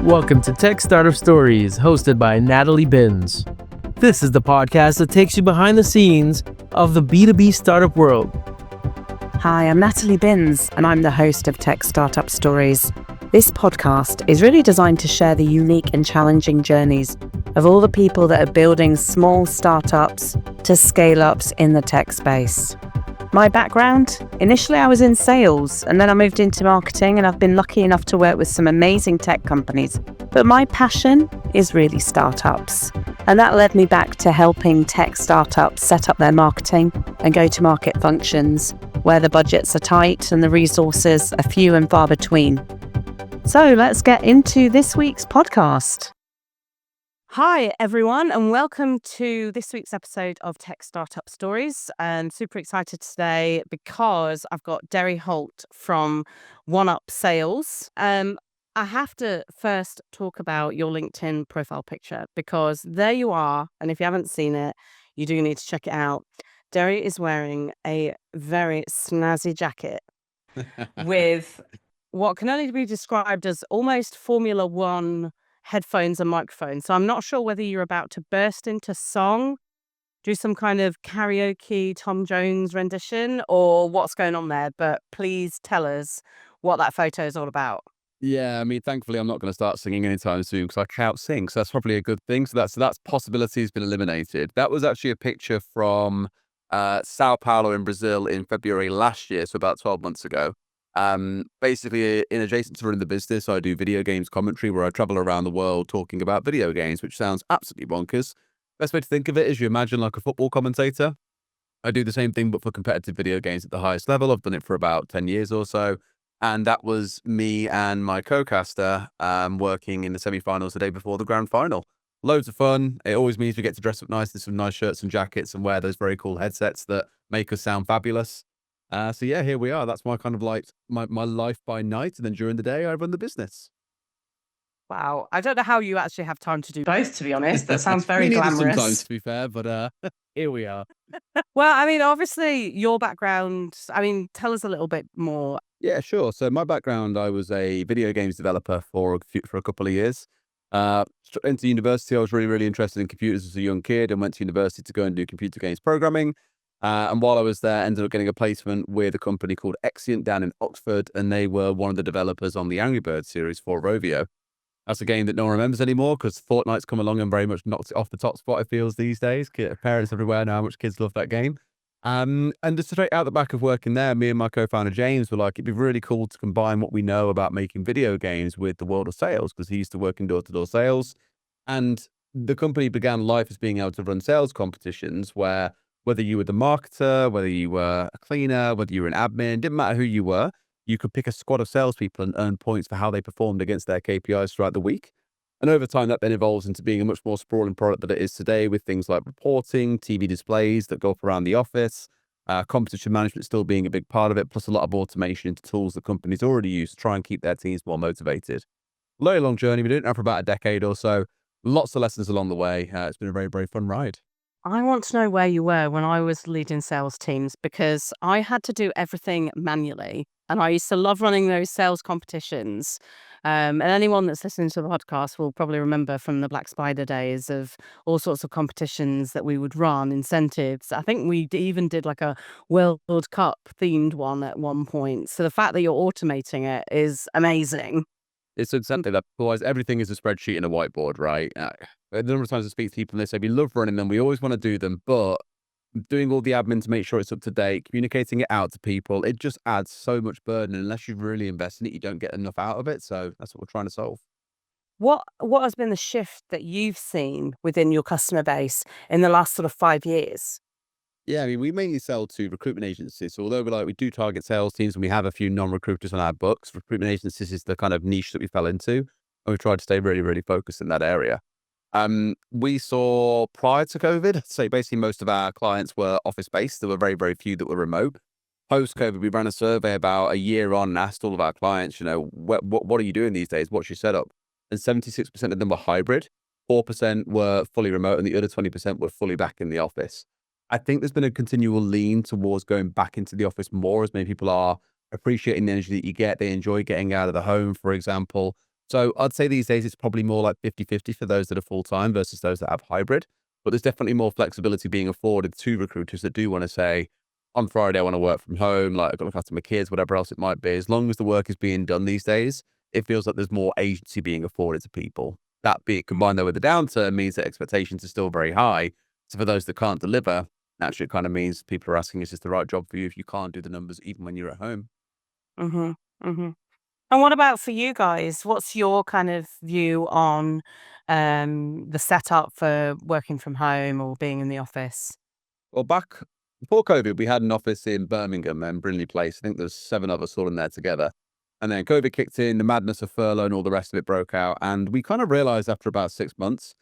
Welcome to Tech Startup Stories, hosted by Natalie Binns. This is the podcast that takes you behind the scenes of the B2B startup world. Hi, I'm Natalie Binns, and I'm the host of Tech Startup Stories. This podcast is really designed to share the unique and challenging journeys of all the people that are building small startups to scale-ups in the tech space. My background? Initially, I was in sales, and then I moved into marketing, and I've been lucky enough to work with some amazing tech companies. But my passion is really startups. And that led me back to helping tech startups set up their marketing and go-to-market functions where the budgets are tight and the resources are few and far between. So let's get into this week's podcast. Hi, everyone, and welcome to this week's episode of Tech Startup Stories. And super excited today because I've got Derry Holt from OneUp Sales. I have to first talk about your LinkedIn profile picture because there you are. And if you haven't seen it, you do need to check it out. Derry is wearing a very snazzy jacket with what can only be described as almost Formula One headphones and microphones. So I'm not sure whether you're about to burst into song, do some kind of karaoke Tom Jones rendition, or what's going on there. But please tell us what that photo is all about. Yeah, I mean, thankfully, I'm not going to start singing anytime soon because I can't sing. So that's probably a good thing. So that's possibility has been eliminated. That was actually a picture from Sao Paulo in Brazil in February last year, so about 12 months ago. Basically, in adjacent to running the business, I do video games commentary where I travel around the world talking about video games, which sounds absolutely bonkers. Best way to think of it is you imagine like a football commentator. I do the same thing, but for competitive video games at the highest level. I've done it for about 10 years or so. And that was me and my co-caster working in the semi-finals the day before the grand final. Loads of fun. It always means we get to dress up nice in some nice shirts and jackets and wear those very cool headsets that make us sound fabulous. So yeah, here we are. That's my kind of like my life by night. And then during the day, I run the business. Wow. I don't know how you actually have time to do both, to be honest. That sounds very We need it glamorous. sometimes, to be fair, but here we are. Well, I mean, obviously, your background, tell us a little bit more. Yeah, sure. So my background, I was a video games developer for a couple of years. Into university, I was really interested in computers as a young kid and went to university to go and do computer games programming. And while I was there, ended up getting a placement with a company called Exient down in Oxford, and they were one of the developers on the Angry Birds series for Rovio. That's a game that no one remembers anymore because Fortnite's come along and very much knocked it off the top spot, it feels, these days. Parents everywhere know how much kids love that game. And just straight out the back of working there, me and my co-founder James were like, it'd be really cool to combine what we know about making video games with the world of sales, because he used to work in door-to-door sales. And the company began life as being able to run sales competitions where whether you were the marketer, whether you were a cleaner, whether you were an admin, didn't matter who you were, you could pick a squad of salespeople and earn points for how they performed against their KPIs throughout the week. And over time, that then evolves into being a much more sprawling product than it is today, with things like reporting, TV displays that go up around the office, competition management still being a big part of it, plus a lot of automation into tools that companies already use to try and keep their teams more motivated. Very long journey. We did it now for about a decade or so. Lots of lessons along the way. It's been a very fun ride. I want to know where you were when I was leading sales teams because I had to do everything manually. And I used to love running those sales competitions. And anyone that's listening to the podcast will probably remember from the Black Spider days of all sorts of competitions that we would run, incentives. I think we even did like a World Cup themed one at one point. So the fact that you're automating it is amazing. It's exactly that. Otherwise, everything is a spreadsheet and a whiteboard, right? The number of times I speak to people and they say, we love running them, we always want to do them, but doing all the admin to make sure it's up to date, communicating it out to people, it just adds so much burden. Unless you really invest in it, you don't get enough out of it. So that's what we're trying to solve. What has been the shift that you've seen within your customer base in the last sort of 5 years? Yeah, I mean, we mainly sell to recruitment agencies. So although we do target sales teams and we have a few non-recruiters on our books, recruitment agencies is the kind of niche that we fell into. And we tried to stay really focused in that area. We saw prior to COVID, I'd say basically most of our clients were office-based. There were very few that were remote. Post-COVID, we ran a survey about a year on and asked all of our clients, what are you doing these days? What's your setup? And 76% of them were hybrid, 4% were fully remote, and the other 20% were fully back in the office. I think there's been a continual lean towards going back into the office more as many people are appreciating the energy that you get. They enjoy getting out of the home, for example. So I'd say these days it's probably more like 50-50 for those that are full-time versus those that have hybrid. But there's definitely more flexibility being afforded to recruiters that do want to say, on Friday, I want to work from home, like I've got to look after my kids, whatever else it might be. As long as the work is being done these days, it feels like there's more agency being afforded to people. That being combined though with the downturn means that expectations are still very high. So for those that can't deliver, naturally it kind of means people are asking, is this the right job for you if you can't do the numbers even when you're at home? Mhm, mhm. And what about for you guys? What's your kind of view on, the setup for working from home or being in the office? Well, back before COVID, we had an office in Birmingham and Brindley Place. I think there's 7 of us all in there together. And then COVID kicked in, the madness of furlough and all the rest of it broke out. And we kind of realized after about 6 months,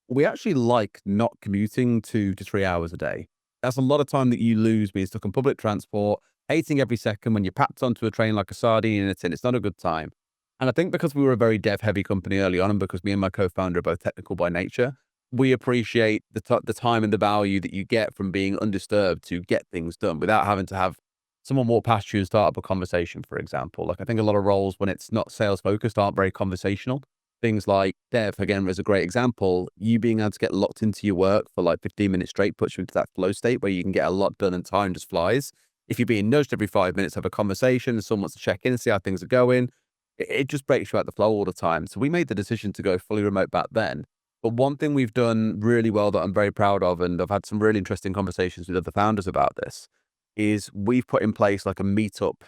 we actually like not commuting 2 to 3 hours a day. That's a lot of time that you lose being stuck on public transport, hating every second when you're packed onto a train like a sardine in a tin. It's not a good time. And I think because we were a very dev heavy company early on, and because me and my co-founder are both technical by nature, we appreciate the time and the value that you get from being undisturbed to get things done without having to have someone walk past you and start up a conversation, for example. Like I think a lot of roles when it's not sales focused aren't very conversational. Things like dev, again, is a great example. You being able to get locked into your work for like 15 minutes straight puts you into that flow state where you can get a lot done and time just flies. If you're being nudged every 5 minutes, have a conversation, someone wants to check in, see how things are going, it just breaks you out the flow all the time. So we made the decision to go fully remote back then. But one thing we've done really well that I'm very proud of, and I've had some really interesting conversations with other founders about this, is we've put in place like a meetup,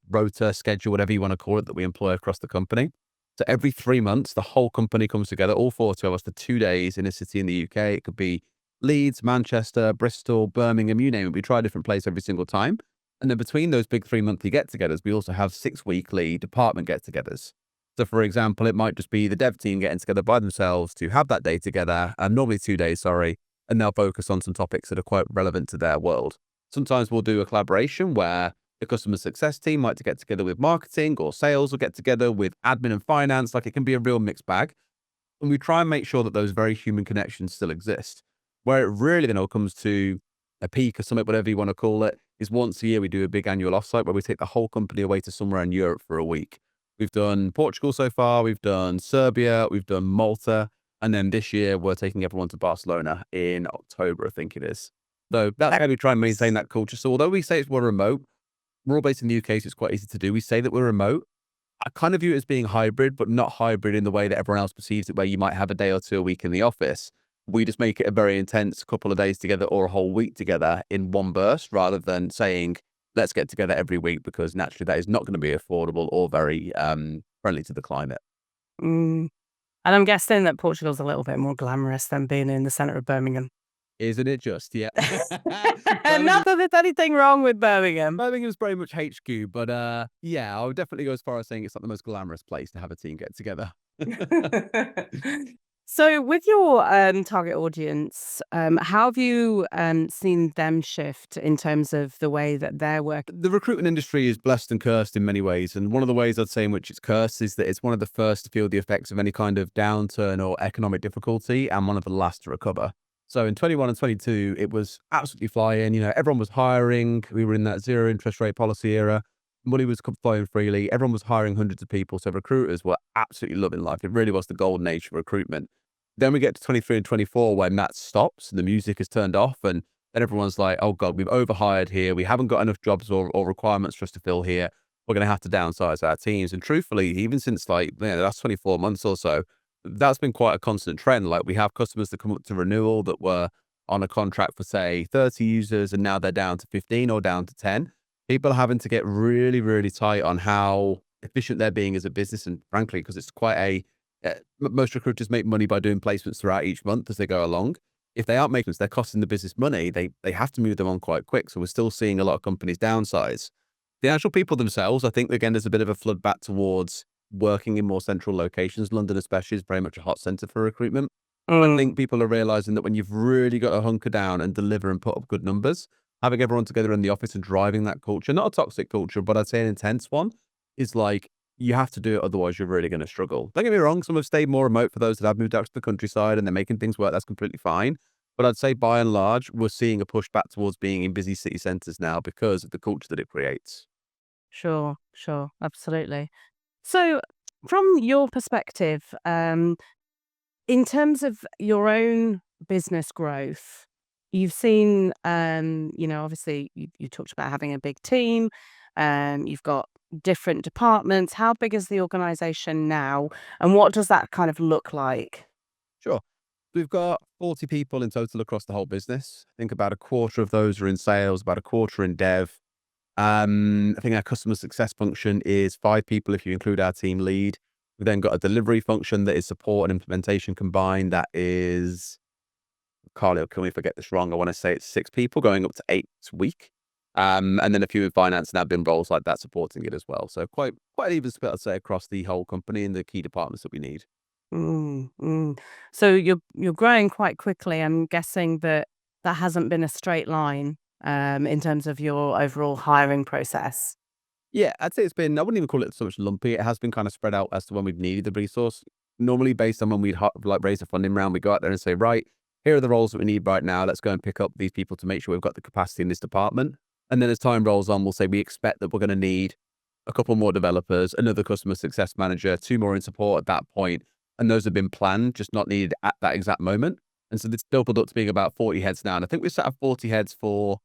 rota schedule, whatever you want to call it, that we employ across the company. So every 3 months, the whole company comes together, all 40 of us, for 2 days in a city in the UK. It could be Leeds, Manchester, Bristol, Birmingham, you name it. We try a different place every single time. And then between those big 3 monthly get-togethers, we also have 6 weekly department get-togethers. So, for example, it might just be the dev team getting together by themselves to have that day together, normally 2 days, sorry, and they'll focus on some topics that are quite relevant to their world. Sometimes we'll do a collaboration where the customer success team might get together with marketing, or sales will get together with admin and finance. Like it can be a real mixed bag. And we try and make sure that those very human connections still exist. Where it really then all comes to a peak or summit, whatever you want to call it, is once a year we do a big annual offsite where we take the whole company away to somewhere in Europe for a week. We've done Portugal so far, we've done Serbia, we've done Malta, and then this year we're taking everyone to Barcelona in October, I think it is. So that's how we try and maintain that culture. So although we say we're remote, we're all based in the UK, so it's quite easy to do. We say that we're remote. I kind of view it as being hybrid, but not hybrid in the way that everyone else perceives it, where you might have a day or two a week in the office. We just make it a very intense couple of days together or a whole week together in one burst, rather than saying, let's get together every week, because naturally that is not going to be affordable or very friendly to the climate. Mm. And I'm guessing that Portugal's a little bit more glamorous than being in the centre of Birmingham. Isn't it just? Yeah. Not that there's anything wrong with Birmingham. Birmingham's very much HQ, but yeah, I would definitely go as far as saying it's not the most glamorous place to have a team get together. So with your, target audience, how have you, seen them shift in terms of the way that they're working? The recruitment industry is blessed and cursed in many ways. And one of the ways I'd say in which it's cursed is that it's one of the first to feel the effects of any kind of downturn or economic difficulty, and one of the last to recover. So in 21 and 22, it was absolutely flying. You know, everyone was hiring. We were in that zero interest rate policy era. Money was flowing freely. Everyone was hiring hundreds of people. So recruiters were absolutely loving life. It really was the golden age for recruitment. Then we get to 23 and 24 when that stops and the music is turned off, and then everyone's like, oh God, we've overhired here. We haven't got enough jobs or requirements for us to fill here. We're going to have to downsize our teams. And truthfully, even since like the last 24 months or so, that's been quite a constant trend. Like we have customers that come up to renewal that were on a contract for say 30 users, and now they're down to 15 or down to 10. People are having to get really, really tight on how efficient they're being as a business. And frankly, because it's quite most recruiters make money by doing placements throughout each month as they go along. If they aren't making, they're costing the business money. They have to move them on quite quick. So we're still seeing a lot of companies downsize. The actual people themselves, I think, again, there's a bit of a flood back towards working in more central locations. London especially is very much a hot center for recruitment. I think people are realizing that when you've really got to hunker down and deliver and put up good numbers, having everyone together in the office and driving that culture, not a toxic culture, but I'd say an intense one, is like, you have to do it. Otherwise you're really going to struggle. Don't get me wrong. Some have stayed more remote for those that have moved out to the countryside and they're making things work. That's completely fine. But I'd say by and large, we're seeing a push back towards being in busy city centers now because of the culture that it creates. Sure, sure, absolutely. So From your perspective, in terms of your own business growth, you've seen, obviously you talked about having a big team, you've got different departments. How big is the organization now, and what does that kind of look like? Sure. We've got 40 people in total across the whole business. I think about a quarter of those are in sales, about a quarter in dev. I think our customer success function is 5 people if you include our team lead. We've then got a delivery function that is support and implementation combined. That is, Carly, can we forget this wrong? I want to say it's 6 people going up to 8 a week. And then a few in finance and admin roles like that supporting it as well. So quite an even split, I'd say, across the whole company and the key departments that we need. Mm, mm. So you're growing quite quickly. I'm guessing that that hasn't been a straight line, in terms of your overall hiring process. Yeah, I'd say it's been, I wouldn't even call it so much lumpy. It has been kind of spread out as to when we've needed the resource. Normally based on when we'd like raise a funding round, we go out there and say, right, here are the roles that we need right now. Let's go and pick up these people to make sure we've got the capacity in this department. And then as time rolls on, we'll say we expect that we're going to need a couple more developers, another customer success manager, 2 more in support at that point. And those have been planned, just not needed at that exact moment. And so it's doubled up to being about 40 heads now. And I think we've set up 40 heads for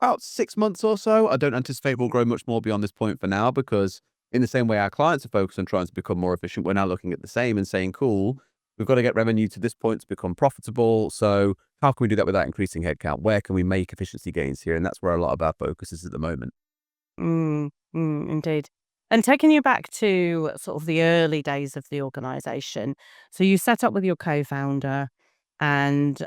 about 6 months or so. I don't anticipate we'll grow much more beyond this point for now, because in the same way our clients are focused on trying to become more efficient, we're now looking at the same and saying, cool, we've got to get revenue to this point to become profitable. So how can we do that without increasing headcount? Where can we make efficiency gains here? And that's where a lot of our focus is at the moment. Indeed. And taking you back to sort of the early days of the organization. So you set up with your co-founder, and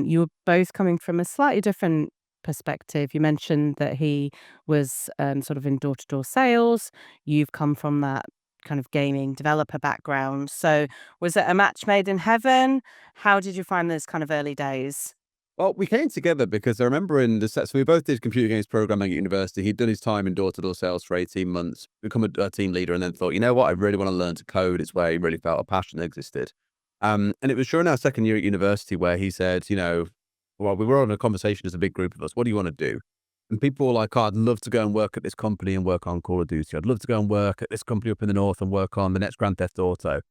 you were both coming from a slightly different perspective. You mentioned that he was sort of in door-to-door sales. You've come from that kind of gaming developer background. So was it a match made in heaven? How did you find those kind of early days? Well, we came together because I remember in the set, so we both did computer games programming at university. He'd done his time in door-to-door sales for 18 months, become a team leader, and then thought, you know what, I really want to learn to code. It's where he really felt a passion existed. And it was during our second year at university where he said, well, we were on a conversation as a big group of us. What do you want to do? And people were like, oh, I'd love to go and work at this company and work on Call of Duty. I'd love to go and work at this company up in the north and work on the next Grand Theft Auto.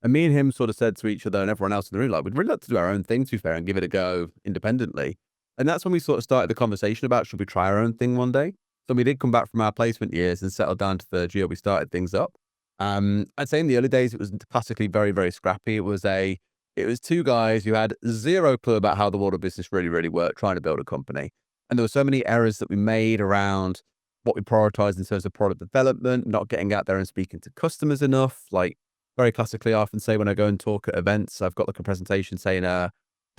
And me and him sort of said to each other and everyone else in the room, like, we'd really like to do our own thing, to be fair, and give it a go independently. And that's when we sort of started the conversation about, should we try our own thing one day? So we did come back from our placement years and settled down to third year. We started things up. I'd say in the early days, it was classically very, very scrappy. It was 2 guys who had zero clue about how the water business really, really worked, trying to build a company. And there were so many errors that we made around what we prioritized in terms of product development, not getting out there and speaking to customers enough. Like, very classically, I often say when I go and talk at events, I've got like a presentation saying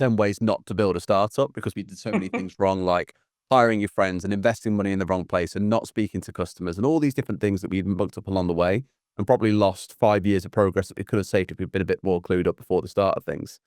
10 ways not to build a startup, because we did so many things wrong, like hiring your friends and investing money in the wrong place and not speaking to customers and all these different things that we'd mucked up along the way, and probably lost 5 years of progress that we could have saved if we'd been a bit more clued up before the start of things.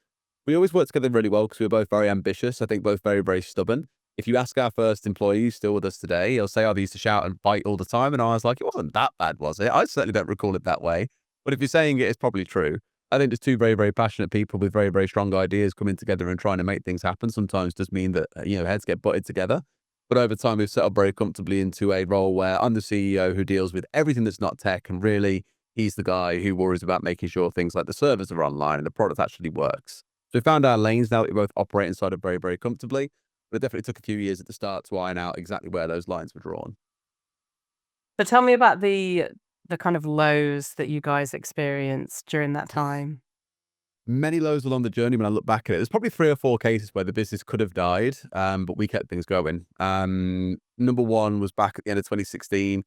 We always worked together really well because we were both very ambitious. I think both very, very stubborn. If you ask our first employee who's still with us today, he'll say, oh, they used to shout and bite all the time. And I was like, it wasn't that bad, was it? I certainly don't recall it that way. But if you're saying it, it's probably true. I think just 2 very, very passionate people with very, very strong ideas coming together and trying to make things happen sometimes does mean that, heads get butted together. But over time, we've settled very comfortably into a role where I'm the CEO who deals with everything that's not tech. And really, he's the guy who worries about making sure things like the servers are online and the product actually works. So we found our lanes now that we both operate inside of very, very comfortably. But it definitely took a few years at the start to iron out exactly where those lines were drawn. But tell me about the kind of lows that you guys experienced during that time. Many lows along the journey when I look back at it. There's probably 3 or 4 cases where the business could have died, but we kept things going. Number one was back at the end of 2016.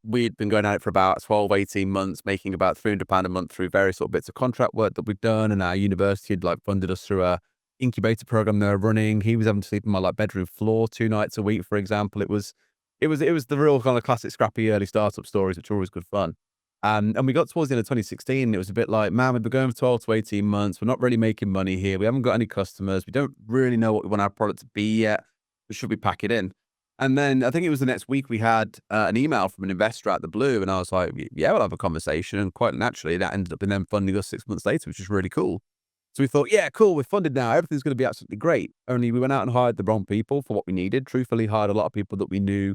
We'd been going at it for about 12, 18 months, making about £300 a month through various sort of bits of contract work that we'd done. And our university had funded us through a incubator program they were running. He was having to sleep on my bedroom floor 2 nights a week, for example. It was the real kind of classic scrappy early startup stories, which are always good fun. And we got towards the end of 2016, and it was a bit like, man, we've been going for 12 to 18 months. We're not really making money here. We haven't got any customers. We don't really know what we want our product to be yet. But should we pack it in? And then I think it was the next week we had an email from an investor out the blue, and I was like, yeah, we'll have a conversation. And quite naturally, that ended up in them funding us 6 months later, which is really cool. So we thought, yeah, cool, we're funded now. Everything's going to be absolutely great. Only we went out and hired the wrong people for what we needed. Truthfully, hired a lot of people that we knew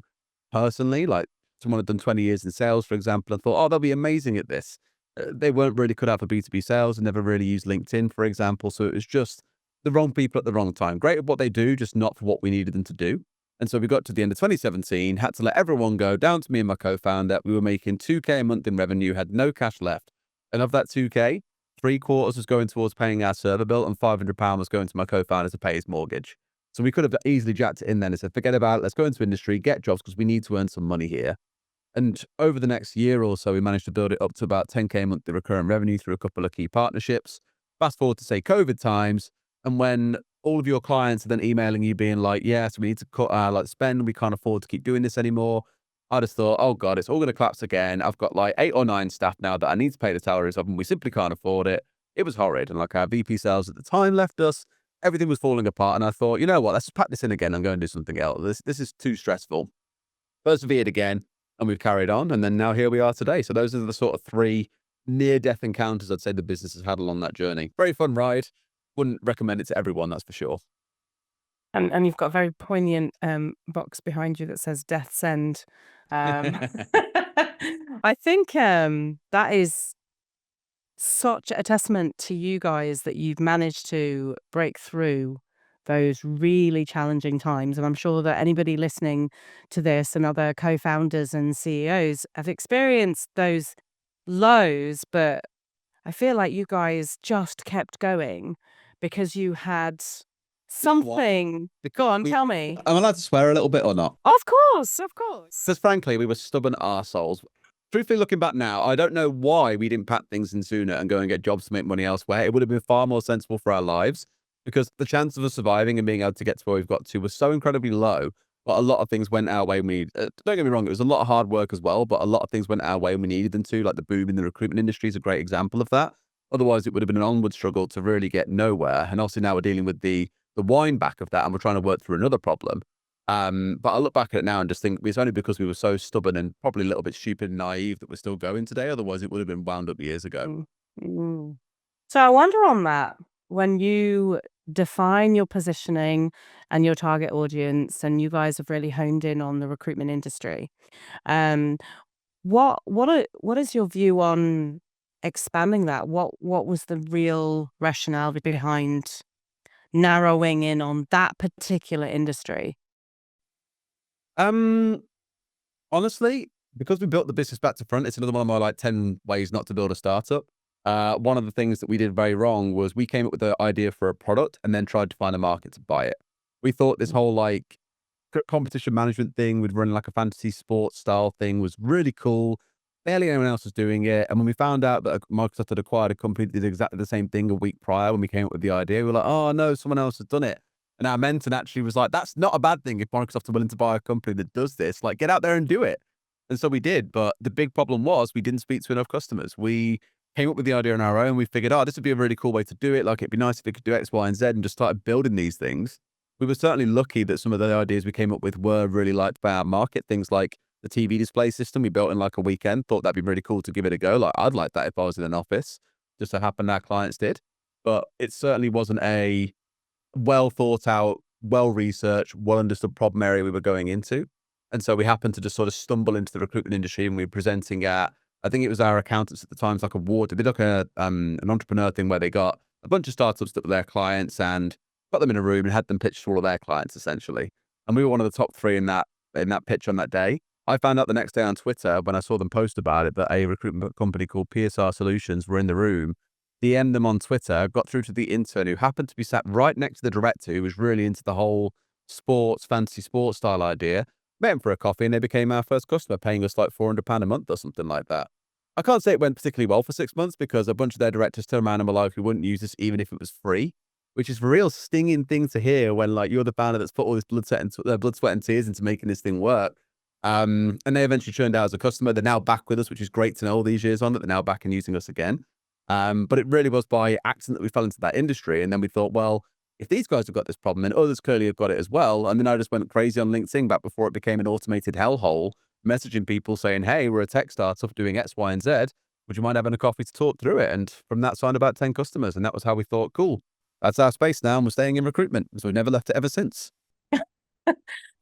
personally, like someone had done 20 years in sales, for example, and thought, oh, they'll be amazing at this. They weren't really cut out for B2B sales and never really used LinkedIn, for example. So it was just the wrong people at the wrong time. Great at what they do, just not for what we needed them to do. And so we got to the end of 2017, had to let everyone go, down to me and my co-founder. We were making 2K a month in revenue, had no cash left. And of that 2K, 3/4 was going towards paying our server bill and £500 was going to my co-founder to pay his mortgage. So we could have easily jacked it in then and said, forget about it, let's go into industry, get jobs because we need to earn some money here. And over the next year or so, we managed to build it up to about 10K monthly recurring revenue through a couple of key partnerships. Fast forward to say COVID times, and when all of your clients are then emailing you being like, yes, we need to cut our spend, we can't afford to keep doing this anymore. I just thought, oh God, it's all going to collapse again. I've got like 8 or 9 staff now that I need to pay the salaries of, and we simply can't afford it. It was horrid. And like our VP sales at the time left us, everything was falling apart. And I thought, you know what, let's pack this in again and go and do something else. This is too stressful. Persevered again, and we've carried on. And then now here we are today. So those are the sort of 3 near-death encounters I'd say the business has had along that journey. Very fun ride. Wouldn't recommend it to everyone, that's for sure. And you've got a very poignant box behind you that says Death's End. I think that is such a testament to you guys that you've managed to break through those really challenging times. And I'm sure that anybody listening to this and other co-founders and CEOs have experienced those lows, but I feel like you guys just kept going because you had something. Go on, tell me. I'm allowed to swear a little bit or not? Of course, of course. Because frankly, we were stubborn arseholes. Truthfully, looking back now, I don't know why we didn't pack things in sooner and go and get jobs to make money elsewhere. It would have been far more sensible for our lives because the chance of us surviving and being able to get to where we've got to was so incredibly low. But a lot of things went our way. Don't get me wrong, it was a lot of hard work as well, but a lot of things went our way when we needed them to, like the boom in the recruitment industry is a great example of that. Otherwise, it would have been an onward struggle to really get nowhere. And also now we're dealing with the wind back of that and we're trying to work through another problem. But I look back at it now and just think it's only because we were so stubborn and probably a little bit stupid and naive that we're still going today. Otherwise, it would have been wound up years ago. Mm. So I wonder on that, when you define your positioning and your target audience, and you guys have really honed in on the recruitment industry, what is your view on expanding that? What was the real rationale behind narrowing in on that particular industry? Honestly, because we built the business back to front, it's another one of my 10 ways not to build a startup. One of the things that we did very wrong was we came up with the idea for a product and then tried to find a market to buy it. We thought this whole competition management thing with running like a fantasy sports style thing was really cool. Barely anyone else was doing it. And when we found out that Microsoft had acquired a company that did exactly the same thing a week prior, when we came up with the idea, we were like, oh no, someone else has done it. And our mentor actually was like, that's not a bad thing if Microsoft are willing to buy a company that does this. Like, get out there and do it. And so we did. But the big problem was we didn't speak to enough customers. We came up with the idea on our own. We figured, oh, this would be a really cool way to do it. Like, it'd be nice if we could do X, Y, and Z and just started building these things. We were certainly lucky that some of the ideas we came up with were really liked by our market. Things like the TV display system we built in like a weekend. Thought that'd be really cool to give it a go. Like, I'd like that if I was in an office. Just so happened our clients did. But it certainly wasn't a well thought out, well researched, well understood problem area we were going into. And so we happened to just sort of stumble into the recruitment industry, and we were presenting at, I think it was our accountants at the time, like award. They did like an entrepreneur thing where they got a bunch of startups that were their clients and got them in a room and had them pitch to all of their clients essentially. And we were one of the top 3 in that pitch on that day. I found out the next day on Twitter when I saw them post about it that a recruitment company called PSR Solutions were in the room. DM'd them on Twitter, got through to the intern who happened to be sat right next to the director who was really into the whole fantasy sports style idea. Met him for a coffee and they became our first customer, paying us like £400 a month or something like that. I can't say it went particularly well for 6 months because a bunch of their directors turned around and were like, we wouldn't use this even if it was free, which is a real stinging thing to hear when like you're the founder that's put all this blood, sweat and tears into making this thing work. And they eventually turned out as a customer. They're now back with us, which is great to know all these years on that they're now back and using us again. But it really was by accident that we fell into that industry. And then we thought, well, if these guys have got this problem, then others clearly have got it as well. And then I just went crazy on LinkedIn back before it became an automated hellhole, messaging people saying, hey, we're a tech startup doing X, Y, and Z. Would you mind having a coffee to talk through it? And from that signed about 10 customers. And that was how we thought, cool, that's our space now. And we're staying in recruitment. So we've never left it ever since.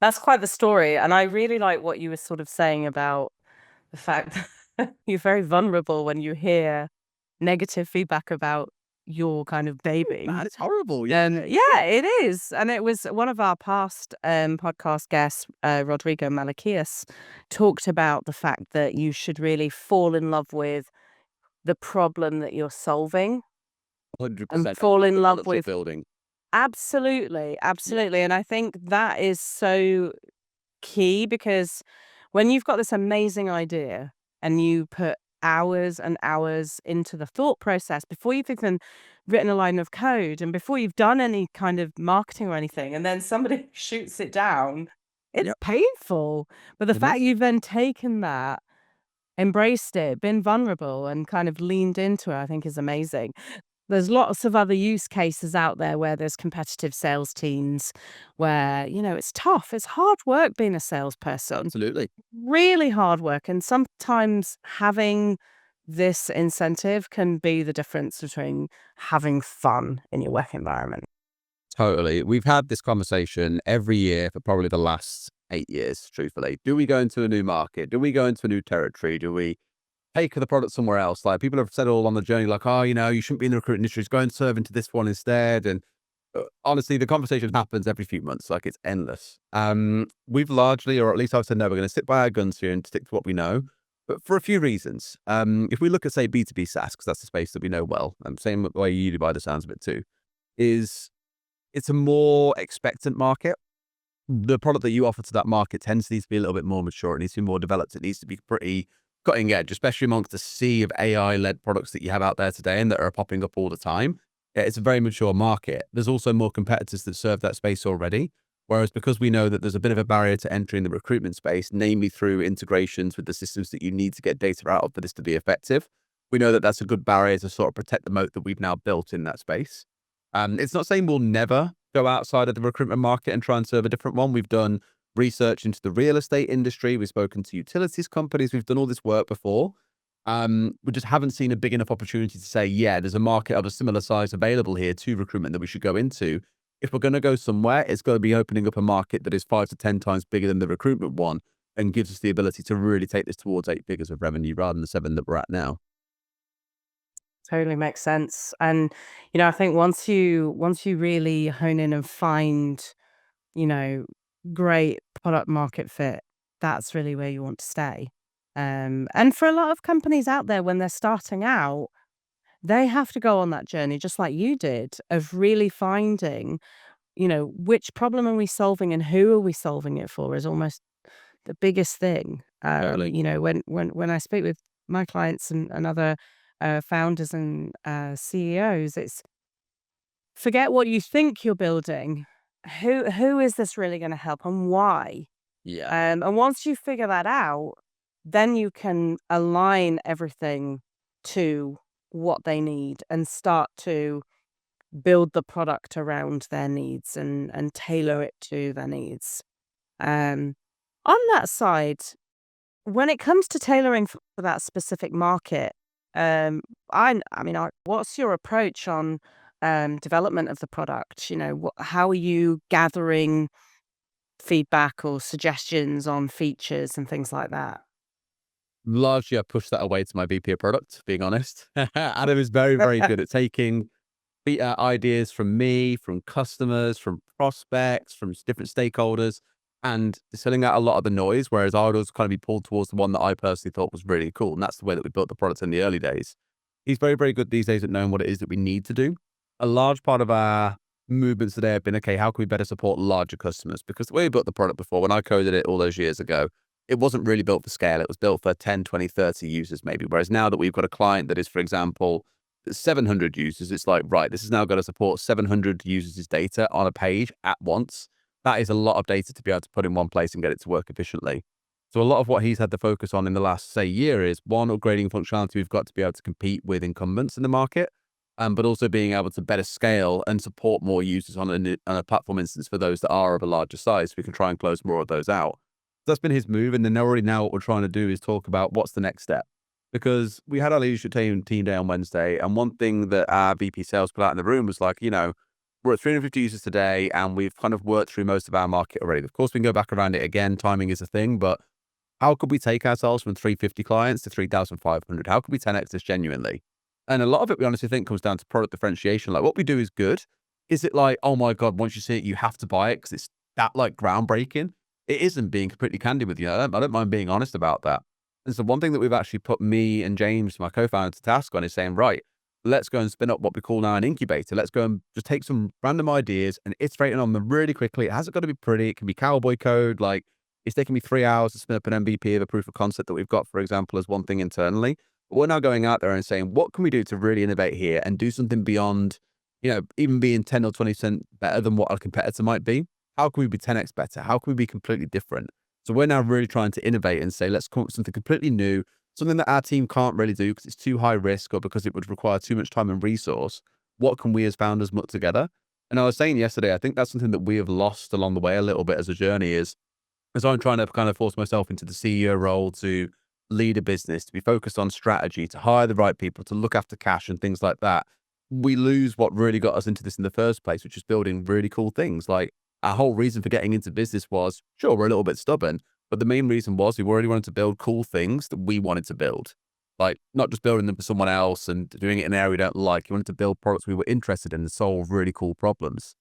That's quite the story. And I really like what you were sort of saying about the fact You're very vulnerable when you hear negative feedback about your kind of baby. Man, it's horrible. Yeah. And yeah, it is. And it was one of our past podcast guests, Rodrigo Malakias, talked about the fact that you should really fall in love with the problem that you're solving and 100%. fall in The love products you're with. building. Absolutely, absolutely. And I think that is so key, because when you've got this amazing idea and you put hours and hours into the thought process before you've even written a line of code and before you've done any kind of marketing or anything, and then somebody shoots it down, it's Yep. painful. But the It fact is. you've then taken that, embraced it, been vulnerable, and kind of leaned into it, I think is amazing. There's lots of other use cases out there where there's competitive sales teams where, it's tough. It's hard work being a salesperson, Absolutely. really hard work. And sometimes having this incentive can be the difference between having fun in your work environment. Totally. We've had this conversation every year for probably the last 8 years, truthfully. Do we go into a new market? Do we go into a new territory? Do we take the product somewhere else? Like, people have said all on the journey, like, oh, you shouldn't be in the recruitment industry, just go and serve into this one instead. And honestly, the conversation happens every few months. Like, it's endless. We've largely, or at least I've said, no, we're going to stick by our guns here and stick to what we know. But for a few reasons. If we look at, say, B2B SaaS, because that's the space that we know well, and same way you do by the sounds of it too, is it's a more expectant market. The product that you offer to that market tends to need to be a little bit more mature. It needs to be more developed. It needs to be pretty cutting edge, especially amongst the sea of AI-led products that you have out there today and that are popping up all the time. Yeah, it's a very mature market. There's also more competitors that serve that space already. Whereas, because we know that there's a bit of a barrier to entry in the recruitment space, namely through integrations with the systems that you need to get data out of for this to be effective, we know that that's a good barrier to sort of protect the moat that we've now built in that space. It's not saying we'll never go outside of the recruitment market and try and serve a different one. We've done research into the real estate industry. We've spoken to utilities companies. We've done all this work before. We just haven't seen a big enough opportunity to say, yeah, there's a market of a similar size available here to recruitment that we should go into. If we're going to go somewhere, it's going to be opening up a market that is 5 to 10 times bigger than the recruitment one and gives us the ability to really take this towards 8 figures of revenue rather than the 7 that we're at now. Totally makes sense. And, I think once you really hone in and find, great product market fit, that's really where you want to stay. And for a lot of companies out there, when they're starting out, they have to go on that journey, just like you did, of really finding, which problem are we solving and who are we solving it for is almost the biggest thing. Totally. When I speak with my clients and other founders and CEOs, it's forget what you think you're building. Who is this really going to help and why? Yeah. And once you figure that out, then you can align everything to what they need and start to build the product around their needs and tailor it to their needs. On that side, when it comes to tailoring for that specific market, what's your approach on development of the product? How are you gathering feedback or suggestions on features and things like that? Largely, I pushed that away to my VP of product, being honest. Adam is very, very good at taking ideas from me, from customers, from prospects, from different stakeholders, and distilling out a lot of the noise, whereas I would always kind of be pulled towards the one that I personally thought was really cool. And that's the way that we built the product in the early days. He's very, very good these days at knowing what it is that we need to do. A large part of our movements today have been, okay, how can we better support larger customers? Because the way we built the product before, when I coded it all those years ago, it wasn't really built for scale. It was built for 10, 20, 30 users maybe. Whereas now that we've got a client that is, for example, 700 users, it's like, right, this is now going to support 700 users' data on a page at once. That is a lot of data to be able to put in one place and get it to work efficiently. So a lot of what he's had to focus on in the last, say, year is, one, upgrading functionality we've got to be able to compete with incumbents in the market, but also being able to better scale and support more users on a platform instance for those that are of a larger size, so we can try and close more of those out. That's been his move. And then already now what we're trying to do is talk about what's the next step. Because we had our leadership team day on Wednesday, and one thing that our VP sales put out in the room was like, we're at 350 users today, and we've kind of worked through most of our market already. Of course, we can go back around it again. Timing is a thing, but how could we take ourselves from 350 clients to 3,500? How could we 10x this genuinely? And a lot of it, we honestly think, comes down to product differentiation. Like, what we do is good. Is it like, oh my God, once you see it, you have to buy it because it's that like groundbreaking? It isn't, being completely candid with you. I don't mind being honest about that. And so one thing that we've actually put me and James, my co-founder, to task on is saying, right, let's go and spin up what we call now an incubator. Let's go and just take some random ideas and iterate on them really quickly. It hasn't got to be pretty. It can be cowboy code. Like, it's taking me 3 hours to spin up an MVP of a proof of concept that we've got, for example, as one thing internally. But we're now going out there and saying, what can we do to really innovate here and do something beyond, even being 10 or 20% better than what our competitor might be? How can we be 10x better? How can we be completely different? So we're now really trying to innovate and say, let's come up with something completely new, something that our team can't really do because it's too high risk or because it would require too much time and resource. What can we as founders put together? And I was saying yesterday, I think that's something that we have lost along the way a little bit as a journey is, as I'm trying to kind of force myself into the CEO role to lead a business, to be focused on strategy, to hire the right people, to look after cash and things like that, we lose what really got us into this in the first place, which is building really cool things. Like, our whole reason for getting into business was, sure, we're a little bit stubborn, but the main reason was we really wanted to build cool things that we wanted to build. Like, not just building them for someone else and doing it in an area we don't like. We wanted to build products we were interested in and solve really cool problems.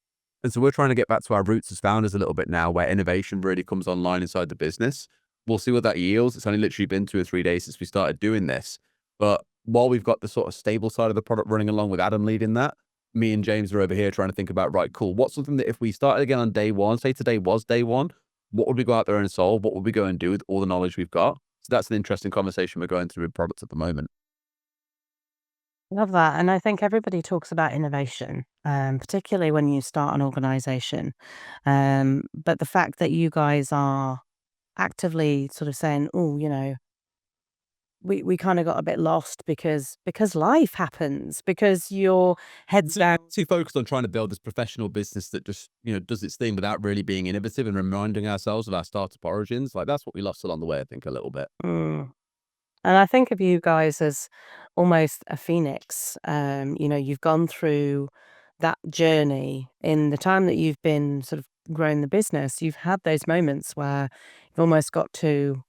And so we're trying to get back to our roots as founders a little bit now, where innovation really comes online inside the business. We'll see what that yields. It's only literally been 2 or 3 days since we started doing this. But while we've got the sort of stable side of the product running along with Adam leading that, me and James are over here trying to think about, right, cool, what's something that if we started again on day one, say today was day one, what would we go out there and solve? What would we go and do with all the knowledge we've got? So that's an interesting conversation we're going through with products at the moment. Love that. And I think everybody talks about innovation, particularly when you start an organization. But the fact that you guys are actively sort of saying, oh, we kind of got a bit lost because life happens, because your head's down. Too focused on trying to build this professional business that just, does its thing without really being innovative and reminding ourselves of our startup origins. Like, that's what we lost along the way, I think, a little bit. Mm. And I think of you guys as almost a phoenix. You've gone through that journey in the time that you've been sort of growing the business. You've had those moments where you've almost got to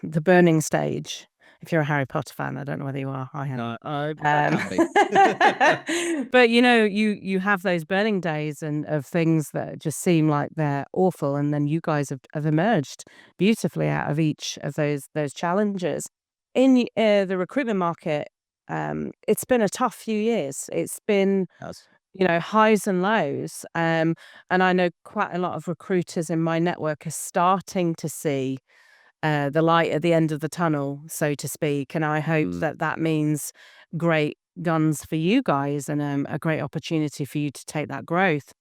the burning stage. If you're a Harry Potter fan, I don't know whether you are. I am. No, I can be. But you have those burning days and of things that just seem like they're awful, and then you guys have emerged beautifully out of each of those challenges. In the recruitment market, it's been a tough few years. It's been Yes. highs and lows, and I know quite a lot of recruiters in my network are starting to see the light at the end of the tunnel, so to speak. And I hope that means great guns for you guys and a great opportunity for you to take that growth.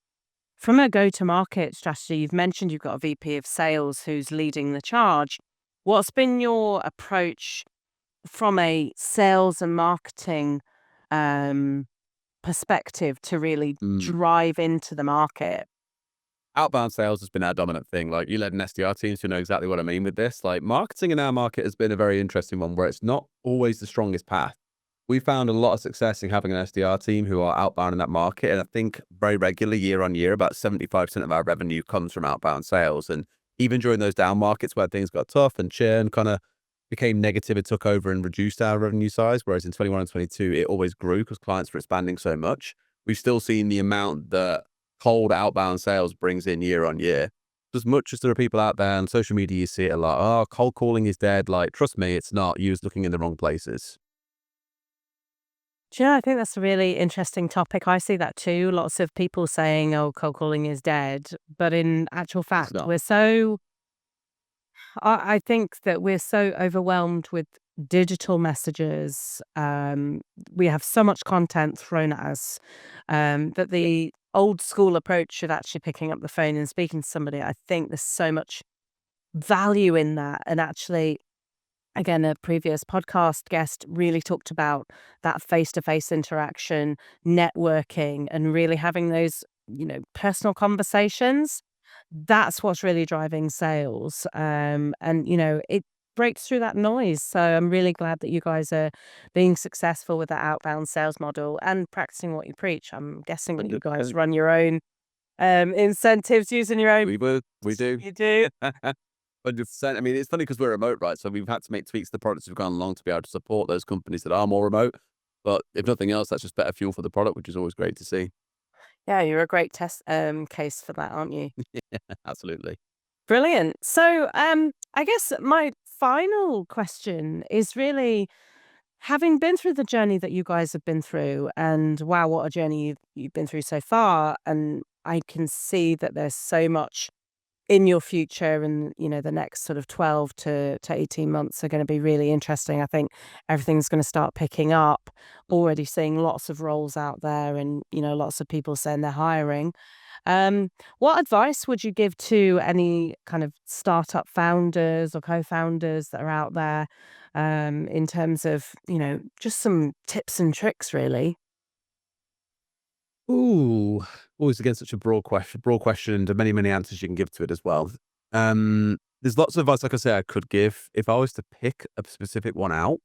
From a go-to-market strategy, you've mentioned you've got a VP of sales who's leading the charge. What's been your approach from a sales and marketing perspective to really drive into the market? Outbound sales has been our dominant thing. Like, you led an SDR team, so you know exactly what I mean with this. Like, marketing in our market has been a very interesting one where it's not always the strongest path. We found a lot of success in having an SDR team who are outbound in that market. And I think very regularly, year on year, about 75% of our revenue comes from outbound sales. And even during those down markets where things got tough and churn kind of became negative, it took over and reduced our revenue size. Whereas in 21 and 22, it always grew because clients were expanding so much. We've still seen the amount that cold outbound sales brings in year on year. As much as there are people out there on social media, you see it a lot. Oh, cold calling is dead. Like, trust me, it's not. You're just looking in the wrong places. Do you know, I think that's a really interesting topic. I see that too. Lots of people saying, oh, cold calling is dead. But in actual fact, not. I think that we're so overwhelmed with digital messages. We have so much content thrown at us that the old school approach of actually picking up the phone and speaking to somebody, I think there's so much value in that. And actually, again, a previous podcast guest really talked about that face-to-face interaction, networking, and really having those, personal conversations. That's what's really driving sales. And, it breaks through that noise. So I'm really glad that you guys are being successful with that outbound sales model and practicing what you preach. I'm guessing that you guys run your own incentives using your own. We do. You do. 100%. I mean, it's funny because we're remote, right? So we've had to make tweaks to the products we've gone along to be able to support those companies that are more remote. But if nothing else, that's just better fuel for the product, which is always great to see. Yeah, you're a great test case for that, aren't you? Yeah, absolutely. Brilliant. So, I guess my final question is really, having been through the journey that you guys have been through, and wow, what a journey you've been through so far, and I can see that there's so much in your future, and the next sort of 12 to 18 months are going to be really interesting. I think everything's going to start picking up. Already seeing lots of roles out there, and lots of people saying they're hiring. um, what advice would you give to any kind of startup founders or co-founders that are out there, in terms of just some tips and tricks really? Ooh, always again such a broad question, and many, many answers you can give to it as well. There's lots of advice, like I say, I could give. If I was to pick a specific one out,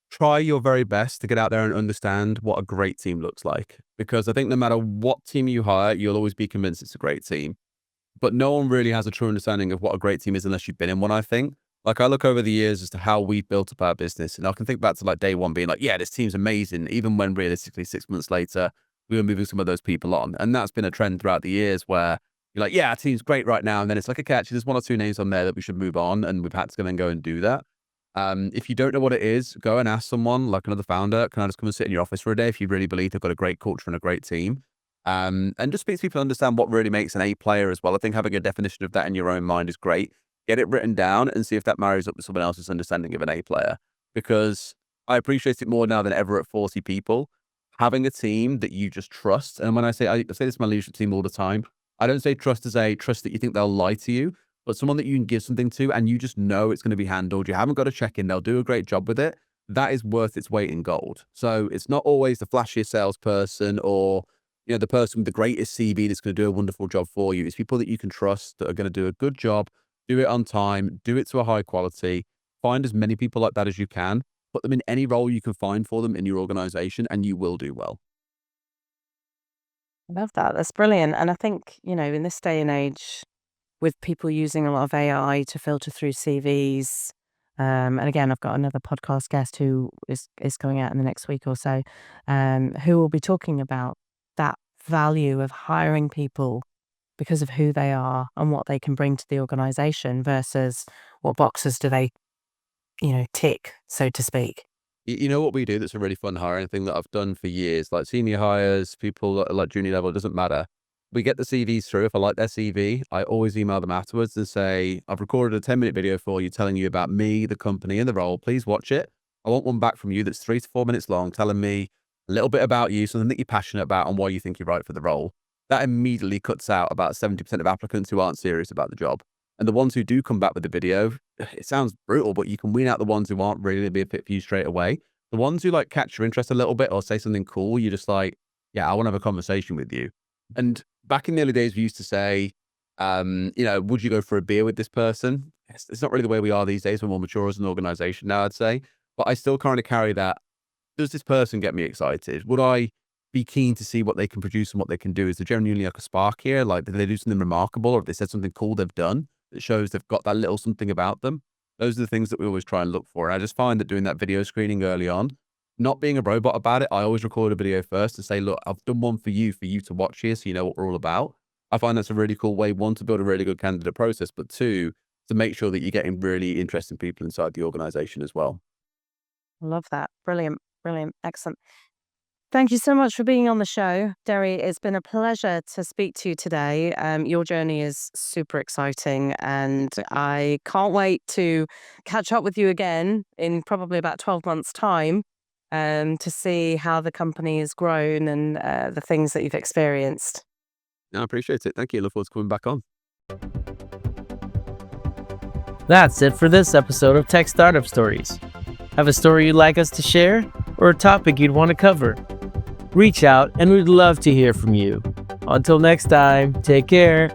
try your very best to get out there and understand what a great team looks like. Because I think no matter what team you hire, you'll always be convinced it's a great team. But no one really has a true understanding of what a great team is unless you've been in one, I think. Like, I look over the years as to how we've built up our business, and I can think back to like day one being like, yeah, this team's amazing, even when realistically 6 months later, we were moving some of those people on. And that's been a trend throughout the years where you're like, yeah, our team's great right now. And then it's like, okay, actually, there's one or two names on there that we should move on. And we've had to then go and do that. If you don't know what it is, go and ask someone like another founder, can I just come and sit in your office for a day if you really believe they've got a great culture and a great team? And just speak to people to understand what really makes an A player as well. I think having a definition of that in your own mind is great. Get it written down and see if that marries up with someone else's understanding of an A player. Because I appreciate it more now than ever at 40 people. Having a team that you just trust. And when I say this to my leadership team all the time, I don't say trust as a trust that you think they'll lie to you, but someone that you can give something to and you just know it's going to be handled. You haven't got to check in. They'll do a great job with it. That is worth its weight in gold. So it's not always the flashiest salesperson or the person with the greatest CV that's going to do a wonderful job for you. It's people that you can trust that are going to do a good job, do it on time, do it to a high quality. Find as many people like that as you can. Put them in any role you can find for them in your organization, and you will do well. I love that. That's brilliant. And I think, in this day and age, with people using a lot of AI to filter through CVs, and again, I've got another podcast guest who is going out in the next week or so, who will be talking about that value of hiring people because of who they are and what they can bring to the organization versus what boxes do they, tick, so to speak. You know what we do that's a really fun hiring thing that I've done for years, like senior hires, people like junior level, it doesn't matter. We get the CVs through. If I like their CV, I always email them afterwards and say, I've recorded a 10-minute video for you telling you about me, the company, and the role. Please watch it. I want one back from you that's 3 to 4 minutes long, telling me a little bit about you, something that you're passionate about, and why you think you're right for the role. That immediately cuts out about 70% of applicants who aren't serious about the job. And the ones who do come back with the video, it sounds brutal, but you can wean out the ones who aren't really going to be a fit for you straight away. The ones who like catch your interest a little bit or say something cool, you're just like, yeah, I want to have a conversation with you. And back in the early days, we used to say, would you go for a beer with this person? It's not really the way we are these days. We're more mature as an organization now, I'd say. But I still kind of carry that. Does this person get me excited? Would I be keen to see what they can produce and what they can do? Is there genuinely like a spark here? Like, did they do something remarkable, or if they said something cool they've done that shows they've got that little something about them? Those are the things that we always try and look for. And I just find that doing that video screening early on, not being a robot about it, I always record a video first and say, look, I've done one for you to watch here so you know what we're all about. I find that's a really cool way, one, to build a really good candidate process, but two, to make sure that you're getting really interesting people inside the organization as well. Love that. Brilliant. Brilliant. Excellent. Thank you so much for being on the show, Derry. It's been a pleasure to speak to you today. Your journey is super exciting, and I can't wait to catch up with you again in probably about 12 months' time, to see how the company has grown and the things that you've experienced. No, I appreciate it. Thank you. Look forward to coming back on. That's it for this episode of Tech Startup Stories. Have a story you'd like us to share or a topic you'd want to cover? Reach out and we'd love to hear from you. Until next time, take care.